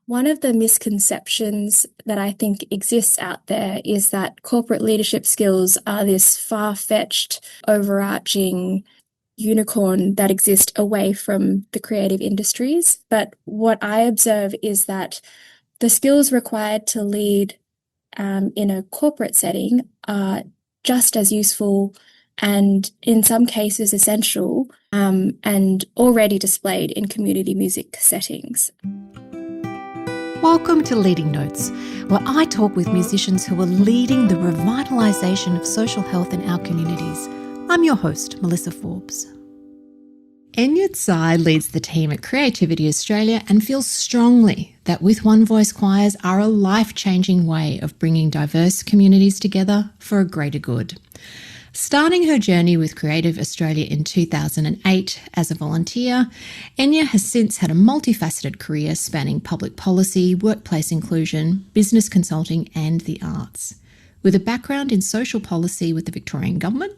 One of the misconceptions that I think exists out there is that corporate leadership skills are this far-fetched, overarching unicorn that exist away from the creative industries. But what I observe is that the skills required to lead in a corporate setting are just as useful and in some cases essential and already displayed in community music settings. Welcome to Leading Notes, where I talk with musicians who are leading the revitalisation of social health in our communities. I'm your host, Melissa Forbes. Enya Cai leads the team at Creativity Australia and feels strongly that with one voice choirs are a life-changing way of bringing diverse communities together for a greater good. Starting her journey with Creative Australia in 2008 as a volunteer, Enya has since had a multifaceted career spanning public policy, workplace inclusion, business consulting and the arts. With a background in social policy with the Victorian Government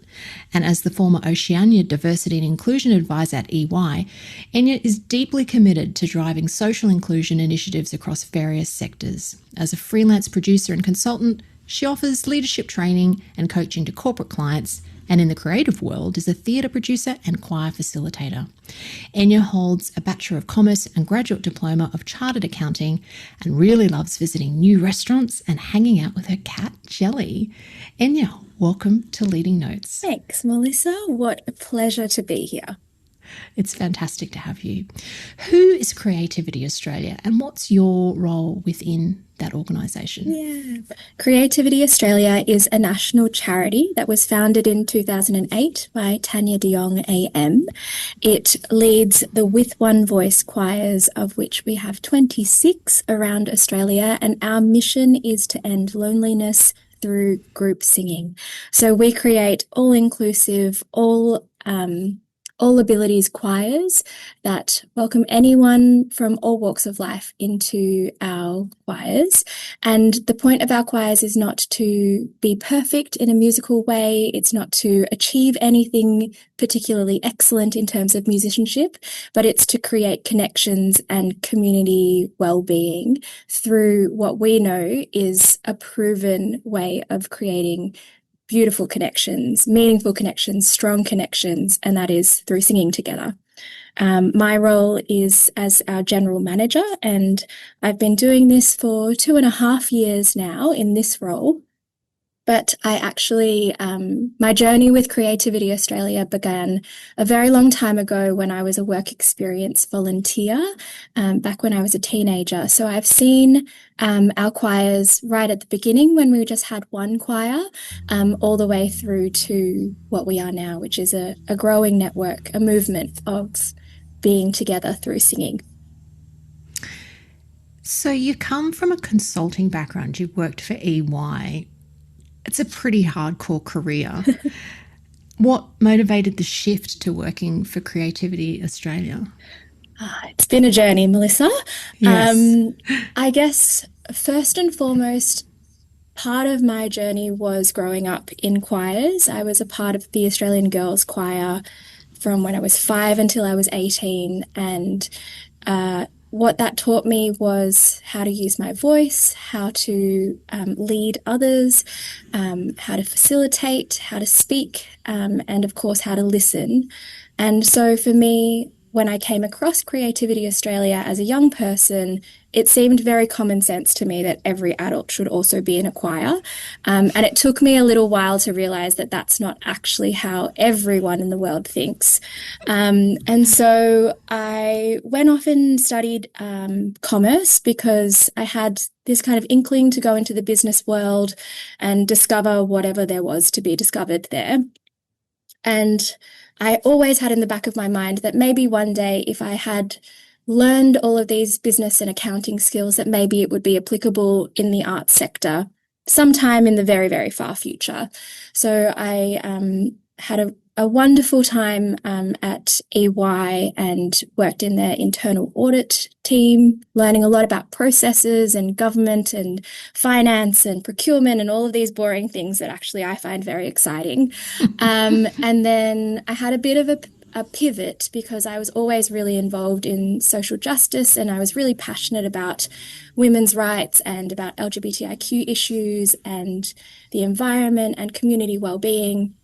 and as the former Oceania Diversity and Inclusion Advisor at EY, Enya is deeply committed to driving social inclusion initiatives across various sectors. As a freelance producer and consultant, she offers leadership training and coaching to corporate clients, and in the creative world is a theatre producer and choir facilitator. Enya holds a Bachelor of Commerce and Graduate Diploma of Chartered Accounting and really loves visiting new restaurants and hanging out with her cat, Jelly. Enya, welcome to Leading Notes. Thanks, Melissa. What a pleasure to be here. It's fantastic to have you. Who is Creativity Australia and what's your role within that organisation? Yeah. Creativity Australia is a national charity that was founded in 2008 by Tanya de Jong AM. It leads the With One Voice choirs, of which we have 26 around Australia, and our mission is to end loneliness through group singing. So we create all-inclusive, all abilities choirs that welcome anyone from all walks of life into our choirs. And the point of our choirs is not to be perfect in a musical way. It's not to achieve anything particularly excellent in terms of musicianship, but it's to create connections and community well-being through what we know is a proven way of creating beautiful connections, meaningful connections, strong connections, and that is through singing together. My role is as our general manager, and I've been doing this for 2.5 years now in this role. But I actually, my journey with Creativity Australia began a very long time ago when I was a work experience volunteer, back when I was a teenager. So I've seen our choirs right at the beginning when we just had one choir, all the way through to what we are now, which is a growing network, a movement of being together through singing. So you come from a consulting background. You've worked for EY. It's a pretty hardcore career. What motivated the shift to working for Creativity Australia? It's been a journey, Melissa. Yes. I guess first and foremost, part of my journey was growing up in choirs. I was a part of the Australian Girls Choir from when I was 5 until I was 18, and what that taught me was how to use my voice, how to lead others, how to facilitate, how to speak, and of course, how to listen. And so for me, when I came across Creativity Australia as a young person, it seemed very common sense to me that every adult should also be in a choir. And it took me a little while to realize that that's not actually how everyone in the world thinks. And so I went off and studied commerce because I had this kind of inkling to go into the business world and discover whatever there was to be discovered there. And I always had in the back of my mind that maybe one day if I had learned all of these business and accounting skills, that maybe it would be applicable in the arts sector sometime in the very, very far future. So I had a wonderful time at EY and worked in their internal audit team, learning a lot about processes and government and finance and procurement and all of these boring things that actually I find very exciting. And then I had a bit of a pivot because I was always really involved in social justice and I was really passionate about women's rights and about LGBTIQ issues and the environment and community well-being.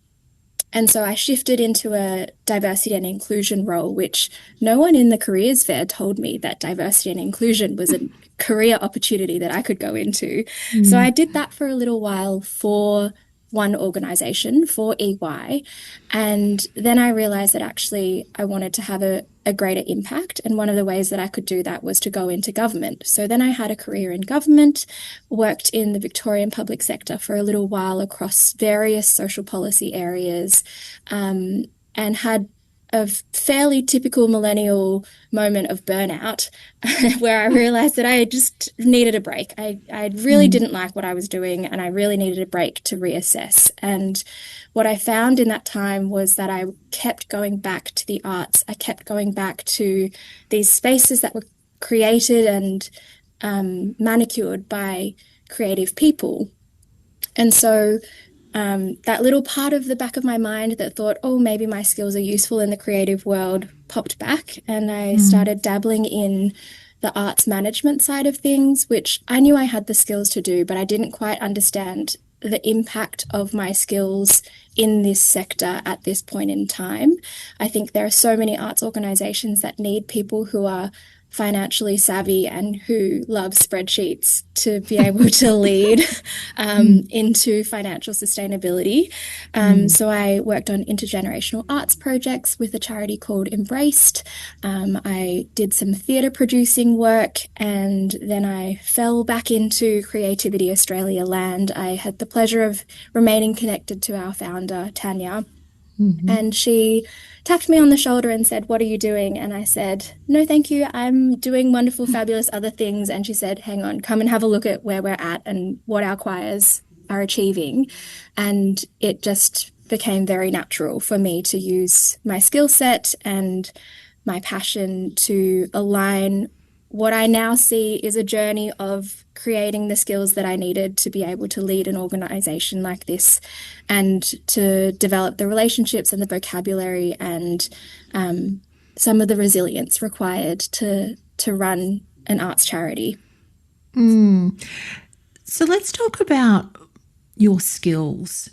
And so I shifted into a diversity and inclusion role, which no one in the careers fair told me that diversity and inclusion was a career opportunity that I could go into. So I did that for a little while for one organisation, for EY. And then I realised that actually I wanted to have a greater impact. And one of the ways that I could do that was to go into government. So then I had a career in government, worked in the Victorian public sector for a little while across various social policy areas, and had a fairly typical millennial moment of burnout where I realized that I just needed a break. I really didn't like what I was doing and I really needed a break to reassess. And what I found in that time was that I kept going back to the arts. I kept going back to these spaces that were created and manicured by creative people. And so that little part of the back of my mind that thought, oh, maybe my skills are useful in the creative world popped back. And I started dabbling in the arts management side of things, which I knew I had the skills to do, but I didn't quite understand the impact of my skills in this sector at this point in time. I think there are so many arts organisations that need people who are financially savvy and who love spreadsheets to be able to lead into financial sustainability. So I worked on intergenerational arts projects with a charity called Embraced. I did some theatre producing work and then I fell back into Creativity Australia land. I had the pleasure of remaining connected to our founder, Tanya. And she tapped me on the shoulder and said, "What are you doing?" And I said, "No, thank you. I'm doing wonderful, fabulous other things." And she said, "Hang on, come and have a look at where we're at and what our choirs are achieving." And it just became very natural for me to use my skill set and my passion to align what I now see is a journey of creating the skills that I needed to be able to lead an organisation like this and to develop the relationships and the vocabulary and some of the resilience required to run an arts charity. So let's talk about your skills.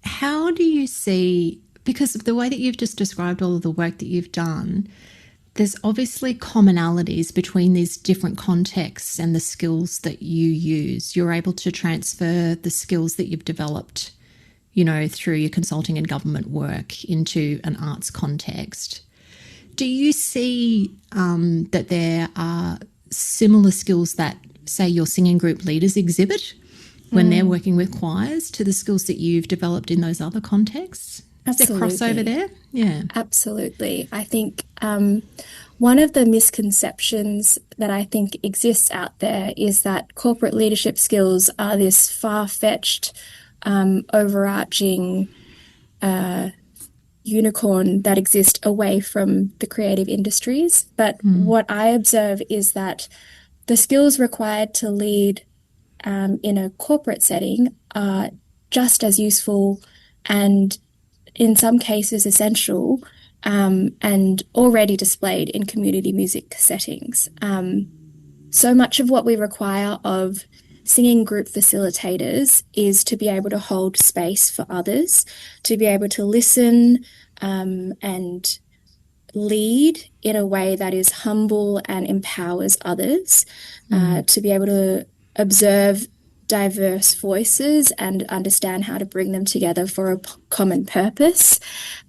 How do you see, because of the way that you've just described all of the work that you've done, there's obviously commonalities between these different contexts and the skills that you use. You're able to transfer the skills that you've developed, you know, through your consulting and government work into an arts context. Do you see that there are similar skills that, say, your singing group leaders exhibit when they're working with choirs to the skills that you've developed in those other contexts? Absolutely. Is there crossover there? Yeah. Absolutely. I think one of the misconceptions that I think exists out there is that corporate leadership skills are this far-fetched, overarching unicorn that exist away from the creative industries. But what I observe is that the skills required to lead in a corporate setting are just as useful and in some cases essential and already displayed in community music settings. So much of what we require of singing group facilitators is to be able to hold space for others, to be able to listen and lead in a way that is humble and empowers others, to be able to observe diverse voices and understand how to bring them together for a common purpose,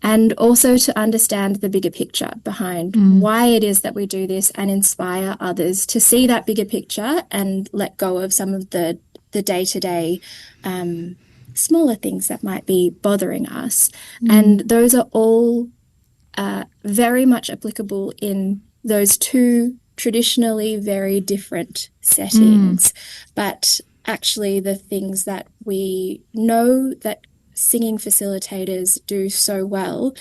and also to understand the bigger picture behind why it is that we do this and inspire others to see that bigger picture and let go of some of the day-to-day smaller things that might be bothering us. And those are all very much applicable in those two traditionally very different settings. But actually the things that we know that singing facilitators do so well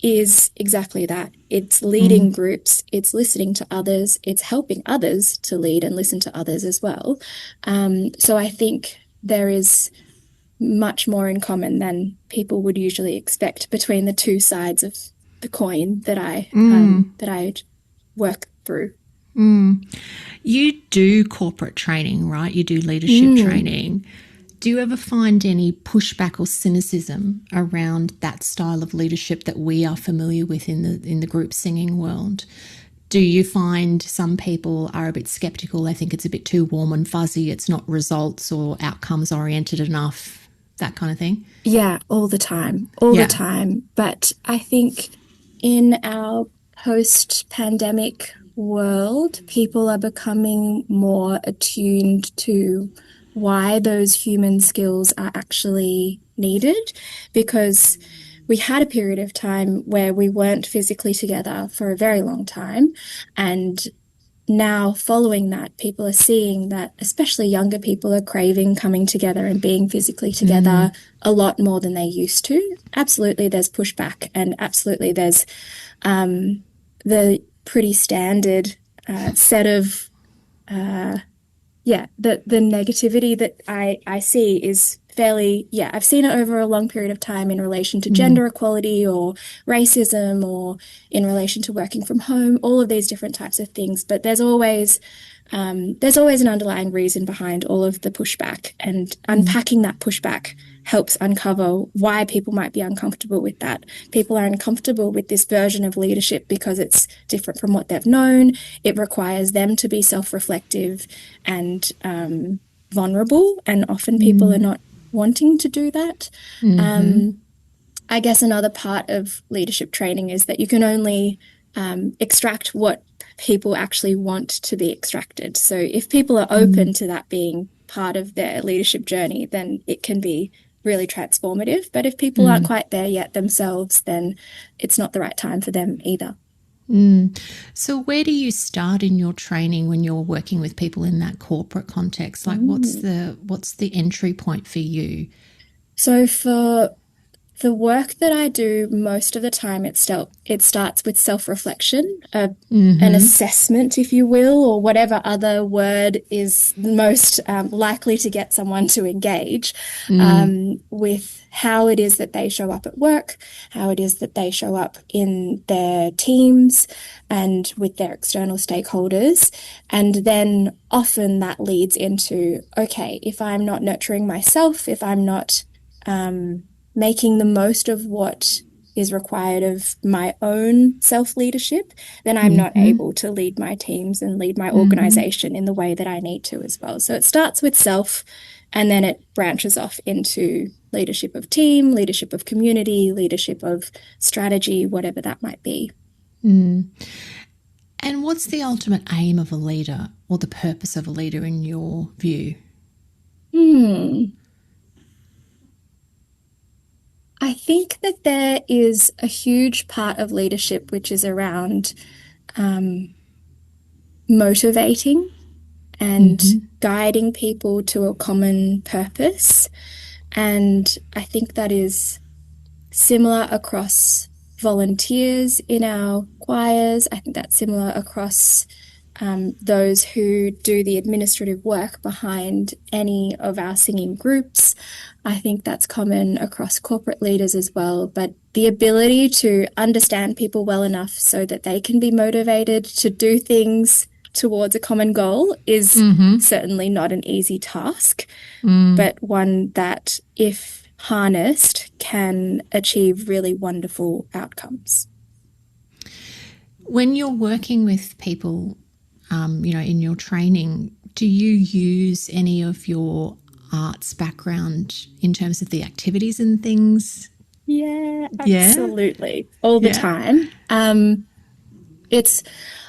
is exactly that. It's leading groups, it's listening to others, it's helping others to lead and listen to others as well. So I think there is much more in common than people would usually expect between the two sides of the coin that I work through. You do corporate training, right? You do leadership training. Do you ever find any pushback or cynicism around that style of leadership that we are familiar with in the group singing world? Do you find some people are a bit skeptical? They think it's a bit too warm and fuzzy. It's not results or outcomes oriented enough, that kind of thing? Yeah, all the time, all the time. But I think in our post-pandemic world, people are becoming more attuned to why those human skills are actually needed, because we had a period of time where we weren't physically together for a very long time. And now, following that, people are seeing that, especially younger people, are craving coming together and being physically together a lot more than they used to. Absolutely, there's pushback, and absolutely, there's the pretty standard set of the negativity that I see is fairly, I've seen it over a long period of time in relation to gender equality or racism or in relation to working from home, all of these different types of things. But there's always an underlying reason behind all of the pushback, and unpacking that pushback helps uncover why people might be uncomfortable with that. People are uncomfortable with this version of leadership because it's different from what they've known. It requires them to be self-reflective and vulnerable, and often people are not wanting to do that. I guess another part of leadership training is that you can only extract what people actually want to be extracted. So if people are open to that being part of their leadership journey, then it can be really transformative. But if people aren't quite there yet themselves, then it's not the right time for them either. So where do you start in your training when you're working with people in that corporate context? Like what's the entry point for you? So for the work that I do, most of the time it starts with self-reflection, an assessment, if you will, or whatever other word is most likely to get someone to engage with how it is that they show up at work, how it is that they show up in their teams and with their external stakeholders. And then often that leads into, okay, if I'm not nurturing myself, if I'm not making the most of what is required of my own self-leadership, then I'm not able to lead my teams and lead my organization in the way that I need to as well. So it starts with self, and then it branches off into leadership of team, leadership of community, leadership of strategy, whatever that might be. And what's the ultimate aim of a leader, or the purpose of a leader in your view? I think that there is a huge part of leadership which is around motivating and guiding people to a common purpose. And I think that is similar across volunteers in our choirs. I think that's similar across those who do the administrative work behind any of our singing groups. I think that's common across corporate leaders as well. But the ability to understand people well enough so that they can be motivated to do things towards a common goal is certainly not an easy task, but one that, if harnessed, can achieve really wonderful outcomes. When you're working with people, in your training, do you use any of your arts background in terms of the activities and things? Yeah, absolutely. All the time.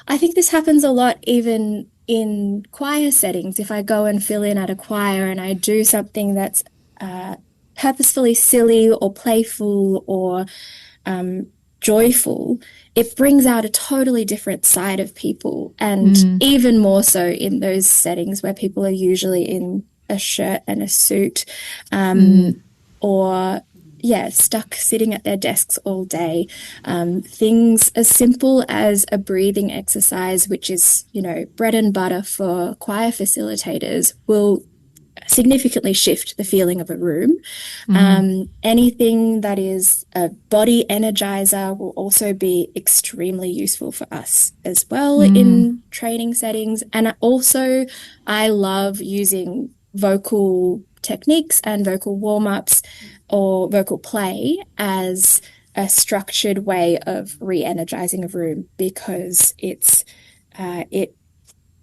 I think this happens a lot even in choir settings. If I go and fill in at a choir and I do something that's purposefully silly or playful or joyful, it brings out a totally different side of people. And even more so in those settings where people are usually in a shirt and a suit, or stuck sitting at their desks all day. Things as simple as a breathing exercise, which is, bread and butter for choir facilitators, will significantly shift the feeling of a room. Anything that is a body energizer will also be extremely useful for us as well in training settings. And also, I love using vocal techniques and vocal warm-ups or vocal play as a structured way of re-energizing a room, because it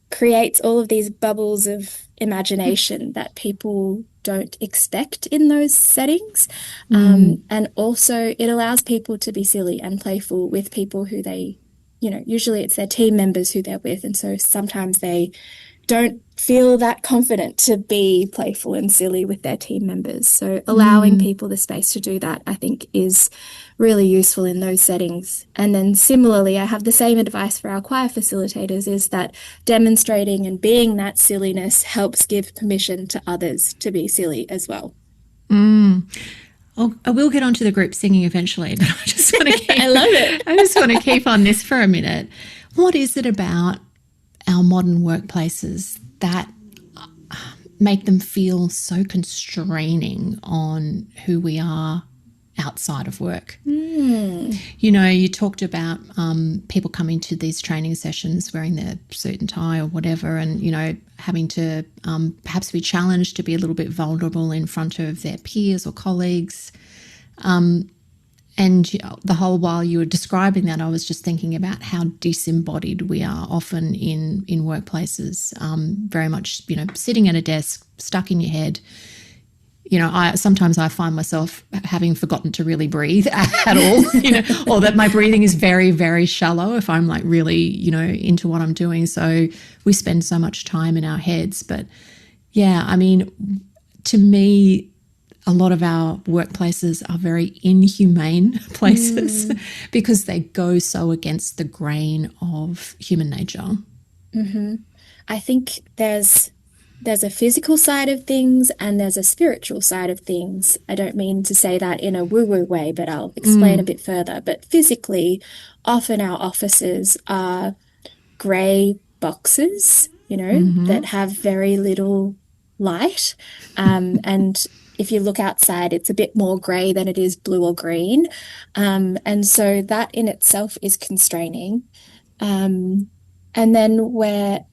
creates all of these bubbles of imagination that people don't expect in those settings. And also it allows people to be silly and playful with people who they, usually it's their team members who they're with. And so sometimes they don't feel that confident to be playful and silly with their team members. So allowing people the space to do that, I think, is really useful in those settings. And then similarly, I have the same advice for our choir facilitators, is that demonstrating and being that silliness helps give permission to others to be silly as well. I will get onto the group singing eventually, but I just want to keep, I love it. I just want to keep on this for a minute. What is it about our modern workplaces that make them feel so constraining on who we are outside of work? You talked about people coming to these training sessions wearing their suit and tie or whatever, and, having to perhaps be challenged to be a little bit vulnerable in front of their peers or colleagues. And the whole while you were describing that, I was just thinking about how disembodied we are often in workplaces, very much, sitting at a desk, stuck in your head. Sometimes I find myself having forgotten to really breathe at all, or that my breathing is very, very shallow if I'm like really, into what I'm doing. So we spend so much time in our heads. But yeah, I mean, to me, a lot of our workplaces are very inhumane places because they go so against the grain of human nature. I think there's a physical side of things and there's a spiritual side of things. I don't mean to say that in a woo-woo way, but I'll explain a bit further. But physically, often our offices are grey boxes, that have very little light. And if you look outside, it's a bit more grey than it is blue or green. And so that in itself is constraining. And then we're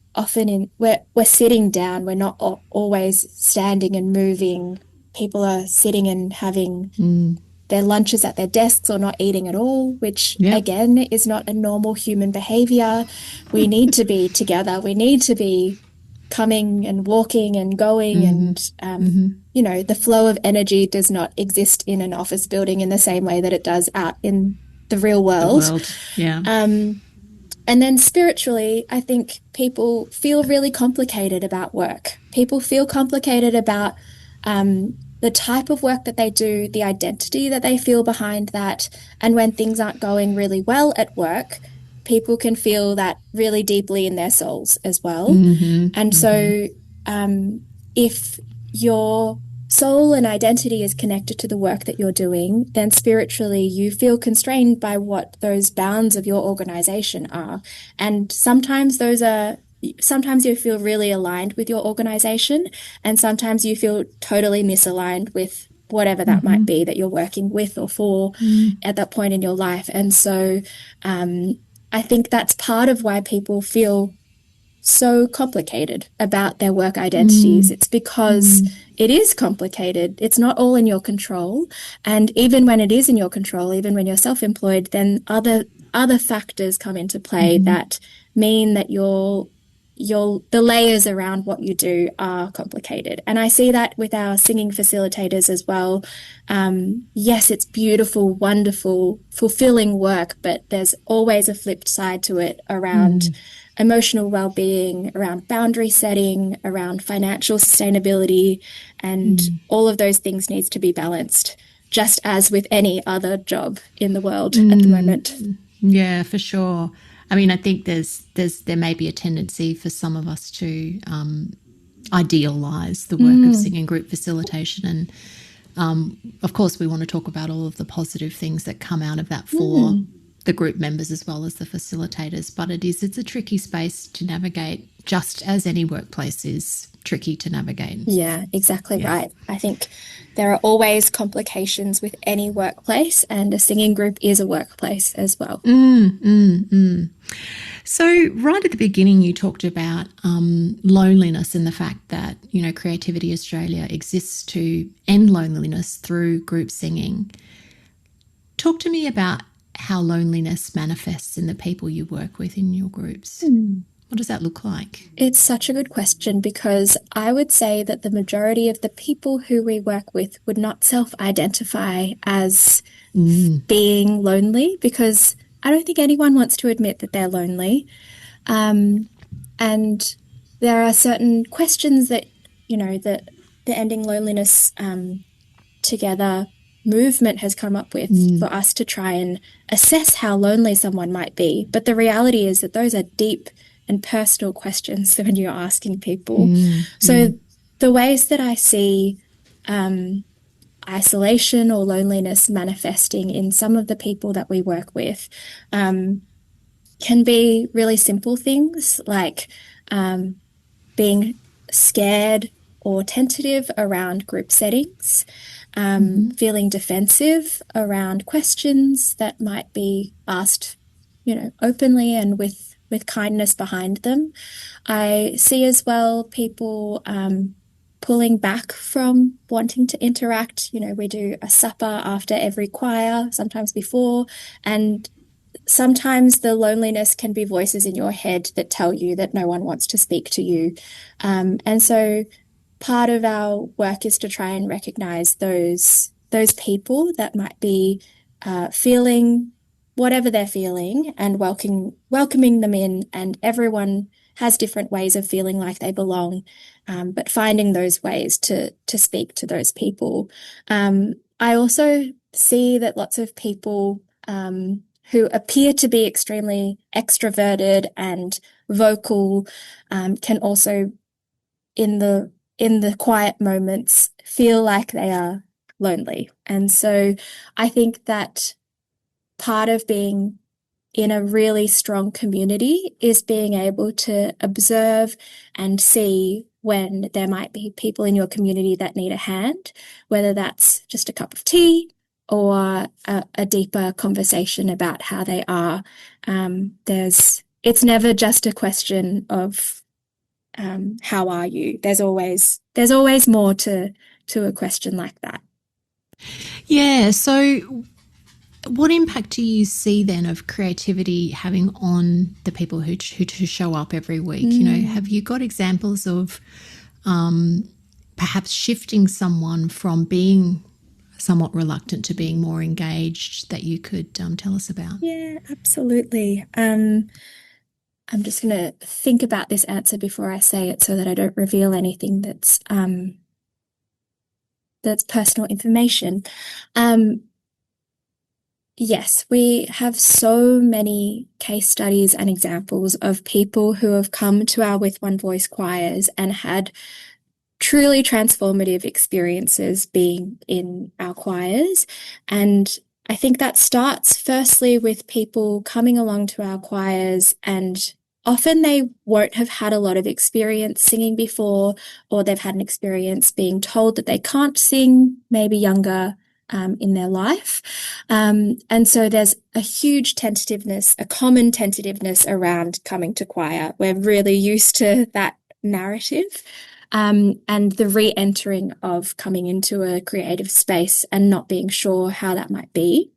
sitting down. We're not always standing and moving. People are sitting and having their lunches at their desks or not eating at all, which again is not a normal human behaviour. We need to be together. We need to be coming and walking and going and, the flow of energy does not exist in an office building in the same way that it does out in the real world. And then spiritually, I think people feel really complicated about work. People feel complicated about the type of work that they do, the identity that they feel behind that. And when things aren't going really well at work, people can feel that really deeply in their souls as well. So if your soul and identity is connected to the work that you're doing, then spiritually you feel constrained by what those bounds of your organization are. And sometimes you feel really aligned with your organization, and sometimes you feel totally misaligned with whatever that might be that you're working with or for at that point in your life. And so I think that's part of why people feel so complicated about their work identities. It's because it is complicated. It's not all in your control. And even when it is in your control, even when you're self-employed, then other factors come into play that mean that the layers around what you do are complicated. And I see that with our singing facilitators as well. Yes, it's beautiful, wonderful, fulfilling work, but there's always a flipped side to it around emotional well-being, around boundary setting, around financial sustainability, and all of those things needs to be balanced, just as with any other job in the world at the moment. Yeah, for sure. I mean, I think there may be a tendency for some of us to idealise the work of singing group facilitation, and of course we want to talk about all of the positive things that come out of that for the group members as well as the facilitators, but it's a tricky space to navigate, just as any workplace is tricky to navigate. Yeah, exactly right. I think there are always complications with any workplace, and a singing group is a workplace as well. So right at the beginning, you talked about loneliness and the fact that, Creativity Australia exists to end loneliness through group singing. Talk to me about how loneliness manifests in the people you work with in your groups. What does that look like? It's such a good question, because I would say that the majority of the people who we work with would not self-identify as being lonely, because I don't think anyone wants to admit that they're lonely. And there are certain questions that, that the Ending Loneliness Together movement has come up with for us to try and assess how lonely someone might be. But the reality is that those are deep and personal questions when you're asking people. So the ways that I see isolation or loneliness manifesting in some of the people that we work with can be really simple things, like being scared or tentative around group settings, feeling defensive around questions that might be asked, openly and with kindness behind them. I see as well people pulling back from wanting to interact. We do a supper after every choir, sometimes before, and sometimes the loneliness can be voices in your head that tell you that no one wants to speak to you. And so part of our work is to try and recognize those people that might be feeling whatever they're feeling and welcoming them in. And everyone has different ways of feeling like they belong, but finding those ways to speak to those people. I also see that lots of people who appear to be extremely extroverted and vocal can also, in the quiet moments, feel like they are lonely. And so I think that part of being in a really strong community is being able to observe and see when there might be people in your community that need a hand, whether that's just a cup of tea or a deeper conversation about how they are. It's never just a question of how are you? There's always more to a question like that. Yeah. So what impact do you see then of creativity having on the people who show up every week? Have you got examples of perhaps shifting someone from being somewhat reluctant to being more engaged that you could tell us about? Yeah, absolutely. I'm just going to think about this answer before I say it so that I don't reveal anything that's personal information. Yes, we have so many case studies and examples of people who have come to our With One Voice choirs and had truly transformative experiences being in our choirs. And I think that starts firstly with people coming along to our choirs, and often they won't have had a lot of experience singing before, or they've had an experience being told that they can't sing, maybe younger in their life. And so there's a huge tentativeness, a common tentativeness around coming to choir. We're really used to that narrative. And the re-entering of coming into a creative space and not being sure how that might be.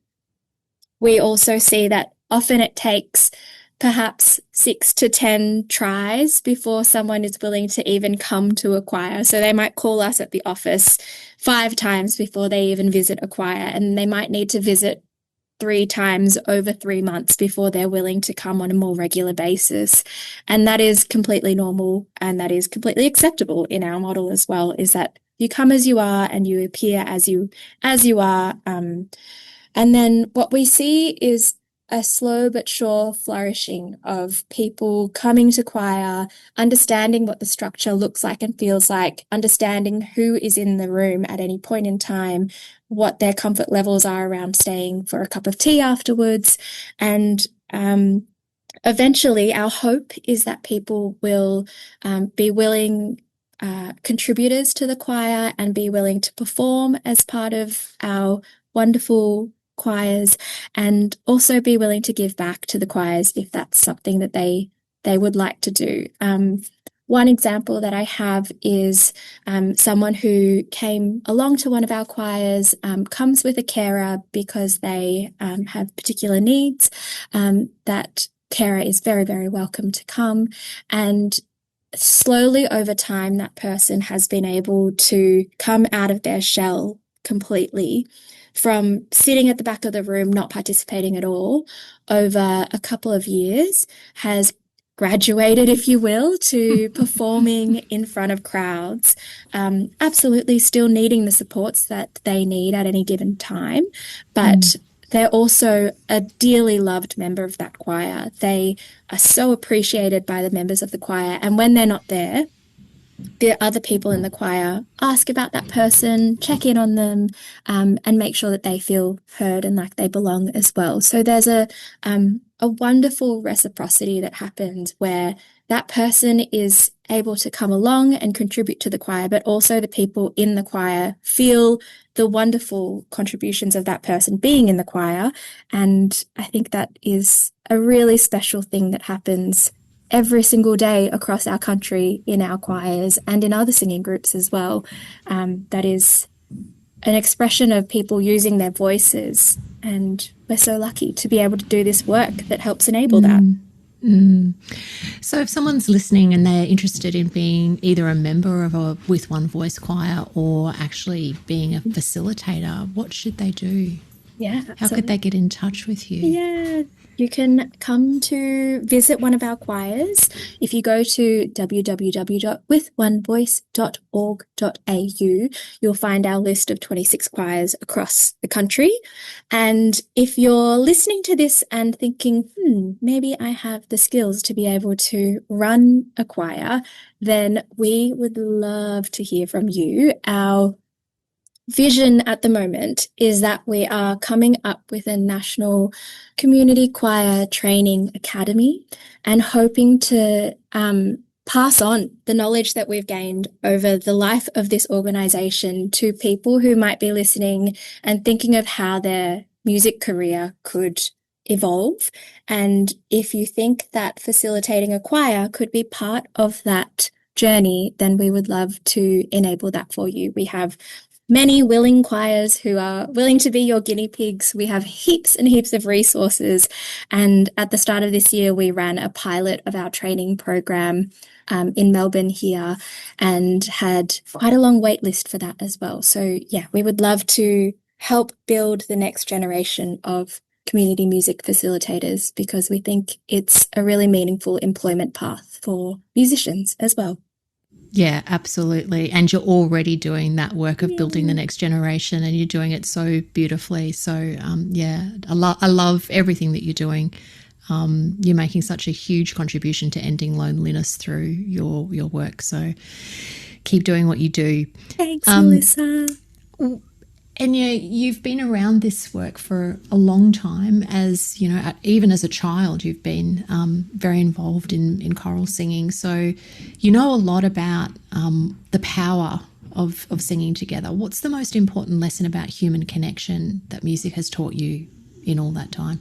We also see that often it takes perhaps 6 to 10 tries before someone is willing to even come to a choir. So they might call us at the office 5 times before they even visit a choir, and they might need to visit 3 times over 3 months before they're willing to come on a more regular basis. And that is completely normal, and that is completely acceptable in our model as well, is that you come as you are and you appear as you are. And then what we see is a slow but sure flourishing of people coming to choir, understanding what the structure looks like and feels like, understanding who is in the room at any point in time, what their comfort levels are around staying for a cup of tea afterwards. And eventually, our hope is that people will be willing contributors to the choir and be willing to perform as part of our wonderful choirs, and also be willing to give back to the choirs if that's something that they would like to do. One example that I have is someone who came along to one of our choirs, comes with a carer because they have particular needs. That carer is very, very welcome to come, and slowly over time that person has been able to come out of their shell completely, from sitting at the back of the room not participating at all, over a couple of years has graduated, if you will, to performing in front of crowds, absolutely still needing the supports that they need at any given time, but they're also a dearly loved member of that choir. They are so appreciated by the members of the choir, and when they're not there, the other people in the choir ask about that person, check in on them, and make sure that they feel heard and like they belong as well. So there's a wonderful reciprocity that happens where that person is able to come along and contribute to the choir, but also the people in the choir feel the wonderful contributions of that person being in the choir. And I think that is a really special thing that happens every single day across our country in our choirs and in other singing groups as well. That is an expression of people using their voices, and we're so lucky to be able to do this work that helps enable that. So if someone's listening and they're interested in being either a member of a With One Voice choir or actually being a facilitator, what should they do? Yeah. How could they get in touch with you? Yeah. You can come to visit one of our choirs. If you go to www.withonevoice.org.au, you'll find our list of 26 choirs across the country. And if you're listening to this and thinking, maybe I have the skills to be able to run a choir, then we would love to hear from you. Our vision at the moment is that we are coming up with a national community choir training academy and hoping to pass on the knowledge that we've gained over the life of this organisation to people who might be listening and thinking of how their music career could evolve. And if you think that facilitating a choir could be part of that journey, then we would love to enable that for you. We have many willing choirs who are willing to be your guinea pigs. We have heaps and heaps of resources. And at the start of this year, we ran a pilot of our training program in Melbourne here and had quite a long wait list for that as well. So yeah, we would love to help build the next generation of community music facilitators because we think it's a really meaningful employment path for musicians as well. Yeah, absolutely. And you're already doing that work of building the next generation, and you're doing it so beautifully. So, I love everything that you're doing. You're making such a huge contribution to ending loneliness through your work. So keep doing what you do. Thanks, Melissa. Enya, you've been around this work for a long time. As you know, even as a child, you've been very involved in choral singing. So you know a lot about the power of singing together. What's the most important lesson about human connection that music has taught you in all that time?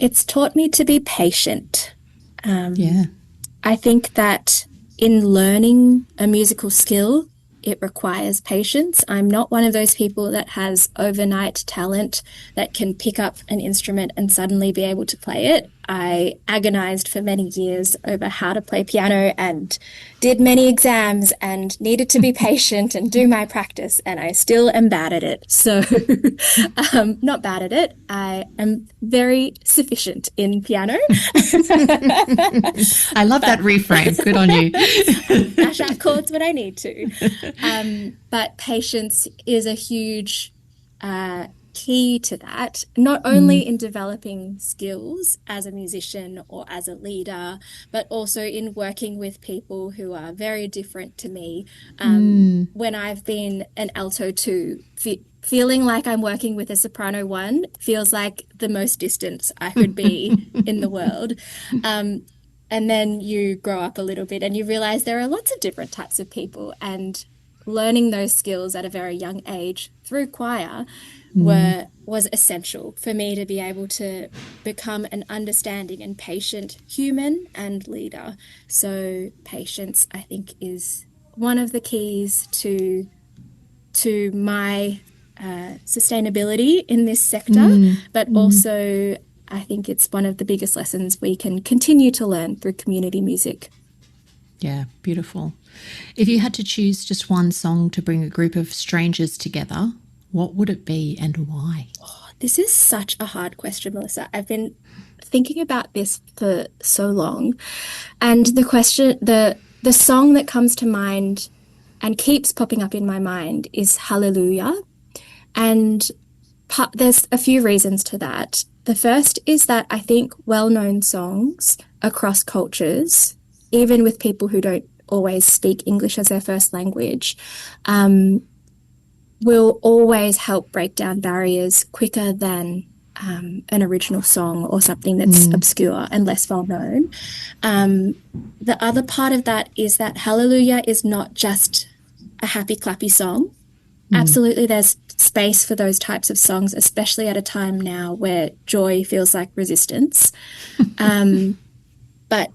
It's taught me to be patient. I think that in learning a musical skill, it requires patience. I'm not one of those people that has overnight talent that can pick up an instrument and suddenly be able to play it. I agonized for many years over how to play piano and did many exams and needed to be patient and do my practice, and I still am bad at it. So not bad at it. I am very sufficient in piano. I love that reframe. Good on you. Dash out chords when I need to. But patience is a huge key to that, not only in developing skills as a musician or as a leader, but also in working with people who are very different to me. When I've been an alto 2, feeling like I'm working with a soprano 1 feels like the most distance I could be in the world. And then you grow up a little bit and you realize there are lots of different types of people, and learning those skills at a very young age through choir was essential for me to be able to become an understanding and patient human and leader. So patience, I think, is one of the keys to my sustainability in this sector, but also I think it's one of the biggest lessons we can continue to learn through community music. Yeah, beautiful. If you had to choose just one song to bring a group of strangers together, what would it be and why? Oh, this is such a hard question, Melissa. I've been thinking about this for so long. And the song that comes to mind and keeps popping up in my mind is Hallelujah. And there's a few reasons to that. The first is that I think well-known songs across cultures, even with people who don't always speak English as their first language, will always help break down barriers quicker than an original song or something that's obscure and less well-known. The other part of that is that Hallelujah is not just a happy, clappy song. Absolutely, there's space for those types of songs, especially at a time now where joy feels like resistance. But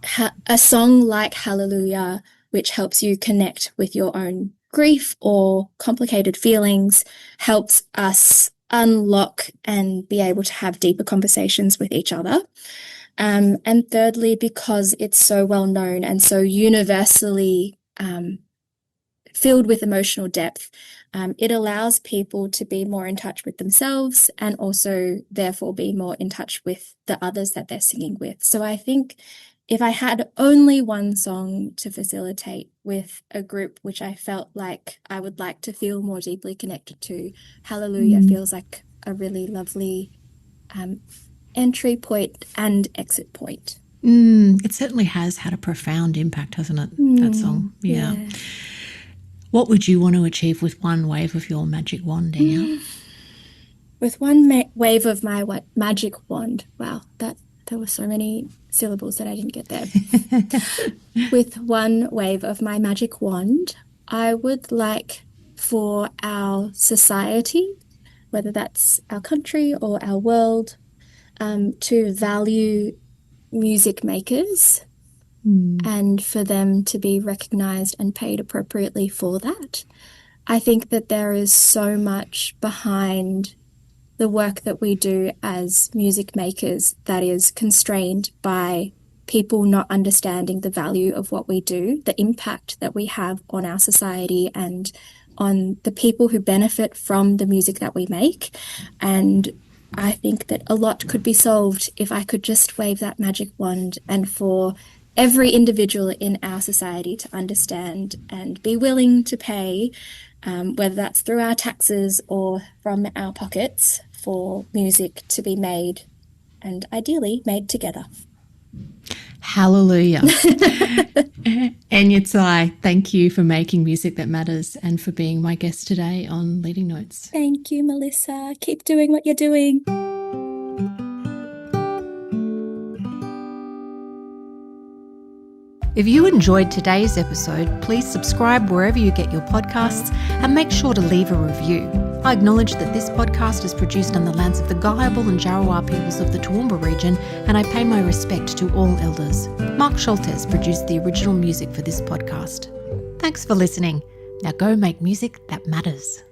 a song like Hallelujah, which helps you connect with your own grief or complicated feelings, helps us unlock and be able to have deeper conversations with each other. And thirdly, because it's so well known and so universally filled with emotional depth, it allows people to be more in touch with themselves and also therefore be more in touch with the others that they're singing with. So I think if I had only one song to facilitate with a group which I felt like I would like to feel more deeply connected to, Hallelujah feels like a really lovely entry point and exit point. It certainly has had a profound impact, hasn't it, that song? Yeah. What would you want to achieve with one wave of your magic wand, Enya? With one wave of my magic wand. Wow, there were so many syllables that I didn't get there. With one wave of my magic wand, I would like for our society, whether that's our country or our world, to value music makers and for them to be recognised and paid appropriately for that. I think that there is so much behind the work that we do as music makers that is constrained by people not understanding the value of what we do, the impact that we have on our society and on the people who benefit from the music that we make. And I think that a lot could be solved if I could just wave that magic wand and for every individual in our society to understand and be willing to pay, whether that's through our taxes or from our pockets, for music to be made and ideally made together. Hallelujah. Enya Cai, thank you for making music that matters and for being my guest today on Leading Notes. Thank you, Melissa. Keep doing what you're doing. If you enjoyed today's episode, please subscribe wherever you get your podcasts and make sure to leave a review. I acknowledge that this podcast is produced on the lands of the Gayabal and Jarowair peoples of the Toowoomba region, and I pay my respect to all elders. Mark Schultes produced the original music for this podcast. Thanks for listening. Now go make music that matters.